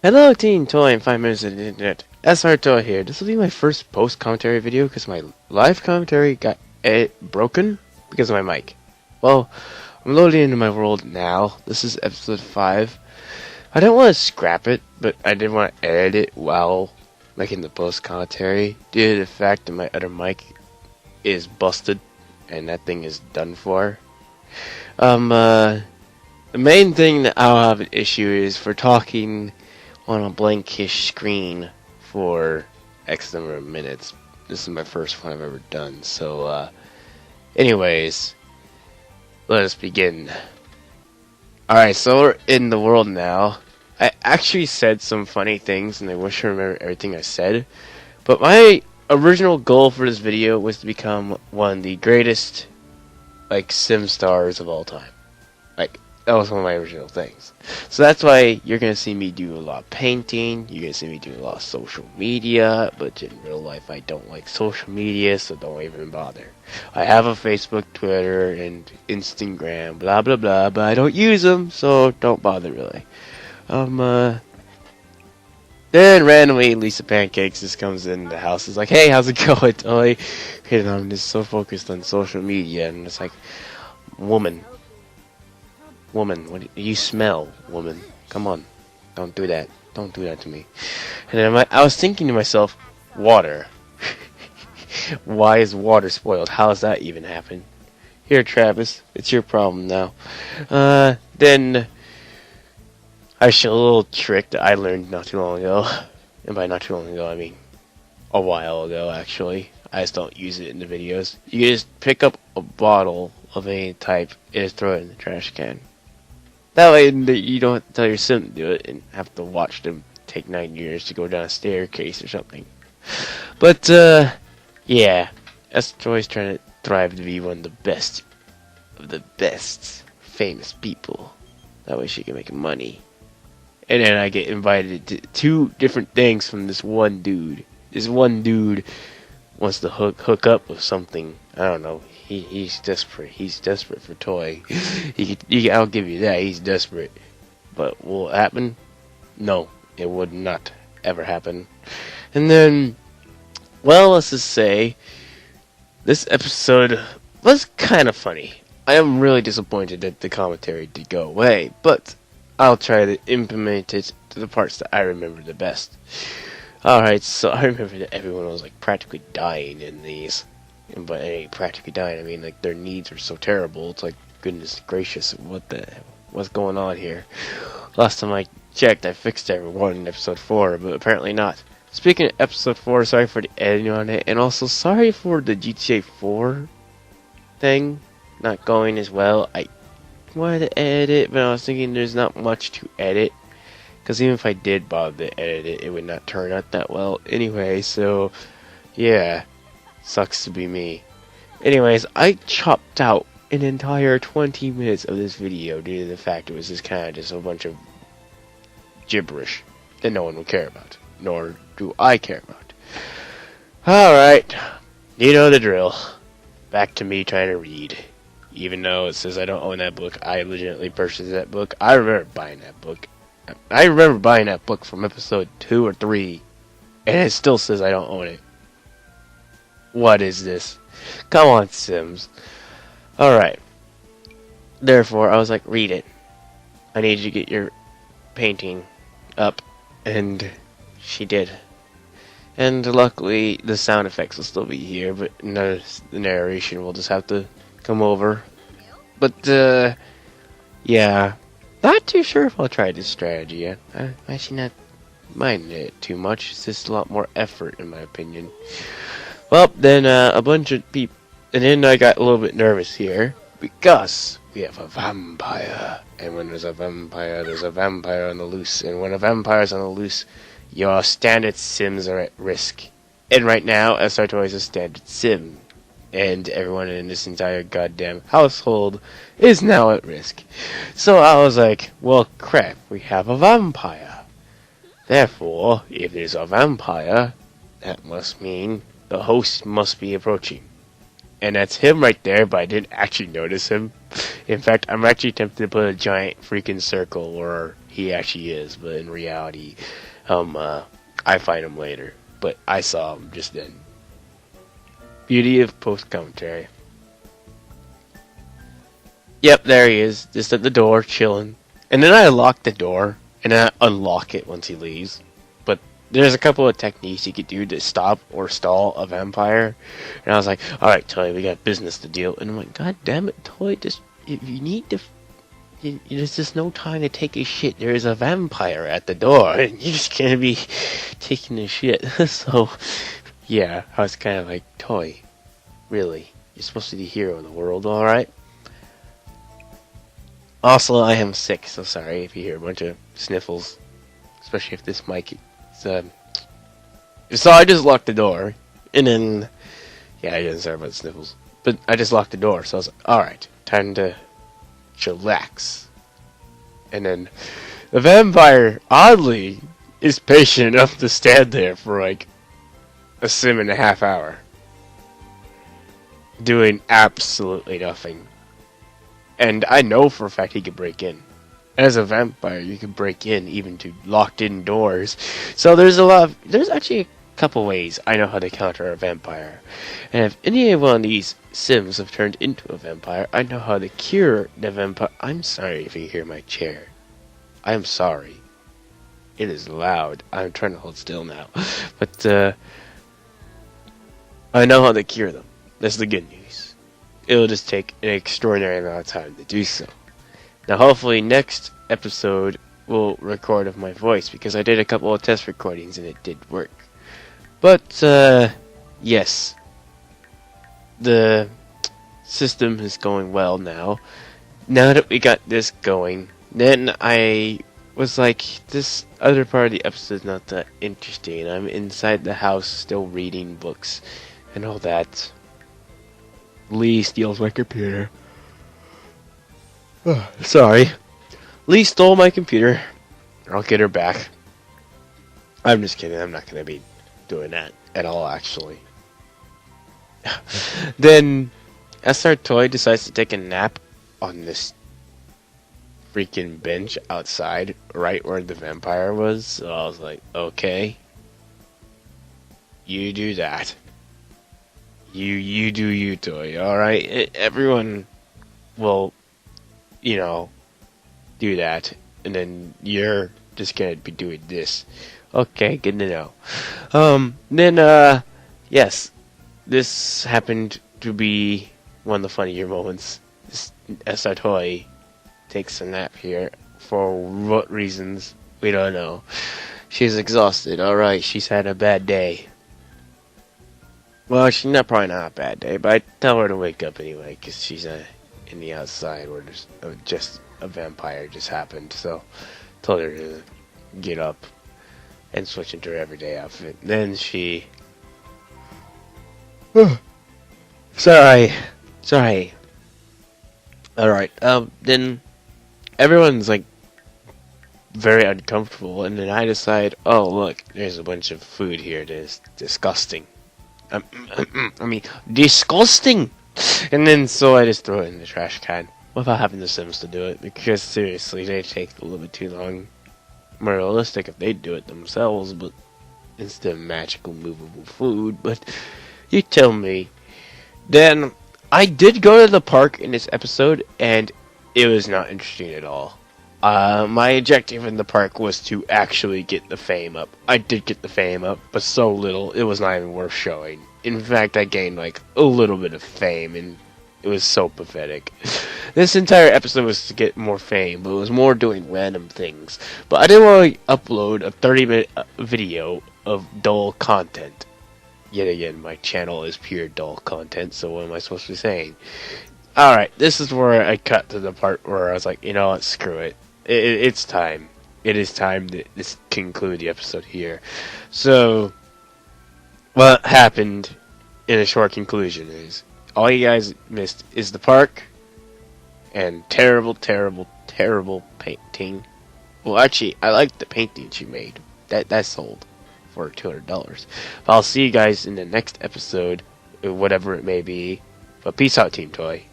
Hello, Teen Toy in 5 minutes of the internet. SRToy here. This will be my first post-commentary video because my live commentary got broken because of my mic. Well, I'm loading into my world now. This is episode 5. I don't want to scrap it, but I did want to edit it while making the post-commentary due to the fact that my other mic is busted and that thing is done for. The main thing that I'll have an issue is for talking on a blankish screen for X number of minutes. This is my first one I've ever done. So, anyways, let us begin. Alright, so we're in the world now. I actually said some funny things, and I wish I remember everything I said. But my original goal for this video was to become one of the greatest, Sim stars of all time. That was one of my original things. So that's why you're going to see me do a lot of painting, you're going to see me do a lot of social media, but in real life I don't like social media, so don't even bother. I have a Facebook, Twitter, and Instagram, blah blah blah, but I don't use them, so don't bother really. Then randomly Lisa Pancakes just comes in the house, is like, hey, how's it going, Toy? And I'm just so focused on social media, and it's like, woman, what do you smell, woman? Come on, don't do that. Don't do that to me. And then I was thinking to myself, water. Why is water spoiled? How does that even happen? Here, Travis, it's your problem now. Then I show a little trick that I learned not too long ago. And by not too long ago, I mean a while ago, actually. I just don't use it in the videos. You just pick up a bottle of any type and just throw it in the trash can. That way you don't have to tell your sim to do it and have to watch them take 9 years to go down a staircase or something. But, yeah. SRToy's trying to thrive to be one of the best famous people. That way she can make money. And then I get invited to 2 different things from this one dude. This one dude wants to hook up with something. I don't know. He's desperate. He's desperate for Toy. I'll give you that. He's desperate. But will it happen? No, it would not ever happen. And then, well, let's just say this episode was kind of funny. I am really disappointed that the commentary did go away, but I'll try to implement it to the parts that I remember the best. Alright, so I remember that everyone was practically dying in these. And by practically dying, I mean their needs are so terrible. It's like, goodness gracious, what's going on here? Last time I checked, I fixed everyone in episode 4, but apparently not. Speaking of episode 4, sorry for the editing on it, and also sorry for the GTA 4 thing not going as well. I wanted to edit it, but I was thinking there's not much to edit. Because even if I did bother to edit it, it would not turn out that well anyway, so yeah, sucks to be me. Anyways, I chopped out an entire 20 minutes of this video due to the fact it was just kind of just a bunch of gibberish that no one would care about, nor do I care about. Alright, you know the drill. Back to me trying to read. Even though it says I don't own that book, I legitimately purchased that book. I remember buying that book. I remember buying that book from episode 2 or 3, and it still says I don't own it. What is this? Come on, Sims. Alright. Therefore, I was like, read it. I need you to get your painting up, and she did. And luckily, the sound effects will still be here, but the narration will just have to come over. But, yeah. Not too sure if I'll try this strategy yet. I'm actually not minding it too much. It's just a lot more effort, in my opinion. Well, then a bunch of people... And then I got a little bit nervous here. Because we have a vampire. And when there's a vampire on the loose. And when a vampire's on the loose, your standard Sims are at risk. And right now, SRToy is a standard Sim. And everyone in this entire goddamn household is now at risk. So I was like, well, crap, we have a vampire. Therefore, if there's a vampire, that must mean the host must be approaching. And that's him right there, but I didn't actually notice him. In fact, I'm actually tempted to put a giant freaking circle where he actually is, but in reality, I find him later. But I saw him just then. Beauty of post commentary. Yep, there he is, just at the door, chilling. And then I lock the door, and then I unlock it once he leaves. But there's a couple of techniques you could do to stop or stall a vampire. And I was like, alright, Toy, we got business to deal. And I'm like, god damn it, Toy, just, if you need to... There's just no time to take a shit. There is a vampire at the door, and you're just gonna be taking a shit. So, yeah, I was kind of like, Toy, really? You're supposed to be the hero of the world, alright? Also, I am sick, so sorry if you hear a bunch of sniffles, especially if this mic is, So I just locked the door, and then, yeah, I didn't sorry about the sniffles, but I just locked the door, so I was like, alright, time to chillax. And then, the vampire, oddly, is patient enough to stand there for like a sim and a half hour, doing absolutely nothing. And I know for a fact he could break in. As a vampire, you can break in even to locked-in doors. So there's actually a couple ways I know how to counter a vampire. And if any one of these sims have turned into a vampire, I know how to cure the vampire. I'm sorry if you hear my chair. I'm sorry. It is loud. I'm trying to hold still now. But, I know how to cure them. That's the good news. It'll just take an extraordinary amount of time to do so. Now, hopefully, next episode will record of my voice, because I did a couple of test recordings and it did work. But, yes. The system is going well now. Now that we got this going, then I was like, this other part of the episode is not that interesting. I'm inside the house still reading books and all that. Lee steals my computer. Sorry. Lee stole my computer. I'll get her back. I'm just kidding. I'm not going to be doing that at all, actually. Then SRToy decides to take a nap on this freaking bench outside, right where the vampire was. So I was like, okay. You do that. You do you, Toy, alright? Everyone will, do that, and then you're just gonna be doing this. Okay, good to know. Then, yes, this happened to be one of the funnier moments. SRToy takes a nap here. For what reasons, we don't know. She's exhausted, alright, she's had a bad day. Well, she's probably not a bad day, but I tell her to wake up anyway, because she's in the outside where there's just a vampire just happened. So, told her to get up and switch into her everyday outfit. Then she... Sorry. Alright, then everyone's like very uncomfortable, and then I decide, oh look, there's a bunch of food here that is disgusting. Disgusting! And then, so I just throw it in the trash can without having the Sims to do it, because seriously, they take a little bit too long. More realistic if they do it themselves, but instead of magical movable food, but you tell me. Then, I did go to the park in this episode, and it was not interesting at all. My objective in the park was to actually get the fame up. I did get the fame up, but so little, it was not even worth showing. In fact, I gained like a little bit of fame, and it was so pathetic. This entire episode was to get more fame, but it was more doing random things. But I didn't want to upload a 30-minute video of dull content. Yet again, my channel is pure dull content, so what am I supposed to be saying? Alright, this is where I cut to the part where I was like, you know what, screw it. It's time. It is time to conclude the episode here. So, what happened in a short conclusion is, all you guys missed is the park, and terrible painting. Well, actually, I like the painting she made. That sold for $200. But I'll see you guys in the next episode, whatever it may be. But peace out, Team Toy.